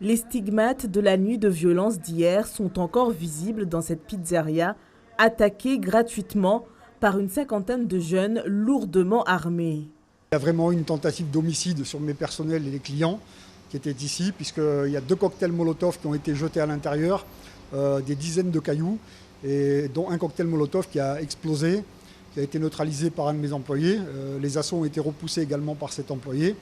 Les stigmates de la nuit de violence d'hier sont encore visibles dans cette pizzeria, attaquée gratuitement par une cinquantaine de jeunes lourdement armés. Il y a vraiment eu une tentative d'homicide sur mes personnels et les clients qui étaient ici, puisqu'il y a 2 cocktails Molotov qui ont été jetés à l'intérieur, des dizaines de cailloux, et dont un cocktail Molotov qui a explosé, qui a été neutralisé par un de mes employés. Les assauts ont été repoussés également par cet employé.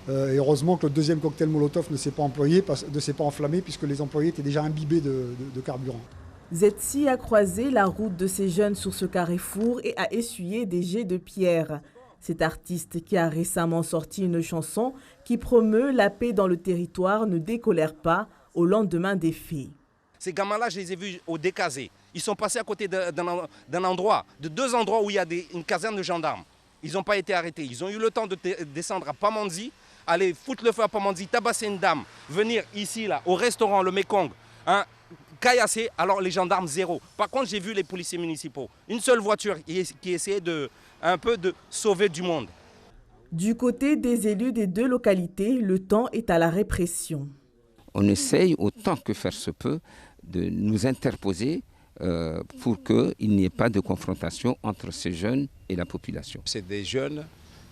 Et heureusement que le deuxième cocktail Molotov ne s'est pas enflammé, puisque les employés étaient déjà imbibés de carburant. Zetsi a croisé la route de ces jeunes sur ce carrefour et a essuyé des jets de pierre. Cet artiste qui a récemment sorti une chanson qui promeut la paix dans le territoire ne décolère pas au lendemain des faits. Ces gamins-là, je les ai vus au Décazé. Ils sont passés à côté d'un endroit, de 2 endroits où il y a une caserne de gendarmes. Ils n'ont pas été arrêtés. Ils ont eu le temps de descendre à Pamandzi, aller foutre le feu à Pamandzi, tabasser une dame, venir ici, là, au restaurant, le Mekong, caillasser, alors les gendarmes, 0. Par contre, j'ai vu les policiers municipaux. Une seule voiture qui essayait un peu de sauver du monde. Du côté des élus des 2 localités, le temps est à la répression. On essaye autant que faire se peut de nous interposer pour qu'il n'y ait pas de confrontation entre ces jeunes et la population. C'est des jeunes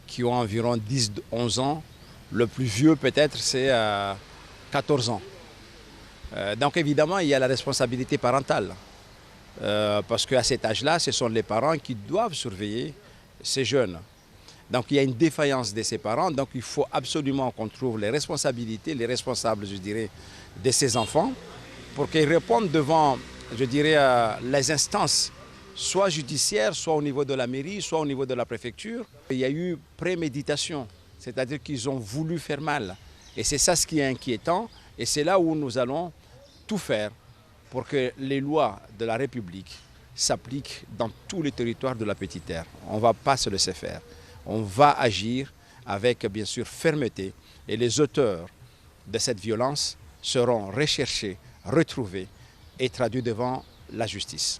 qui ont environ 10-11 ans. Le plus vieux peut-être c'est 14 ans. Donc évidemment il y a la responsabilité parentale. Parce qu'à cet âge-là, ce sont les parents qui doivent surveiller ces jeunes. Donc il y a une défaillance de ces parents, donc il faut absolument qu'on trouve les responsabilités, les responsables, je dirais, de ces enfants, pour qu'ils répondent devant, je dirais, les instances, soit judiciaires, soit au niveau de la mairie, soit au niveau de la préfecture. Il y a eu préméditation, c'est-à-dire qu'ils ont voulu faire mal. Et c'est ça ce qui est inquiétant, et c'est là où nous allons tout faire pour que les lois de la République s'appliquent dans tous les territoires de la Petite Terre. On ne va pas se laisser faire. On va agir avec, bien sûr, fermeté. Et les auteurs de cette violence seront recherchés, retrouvés et traduits devant la justice.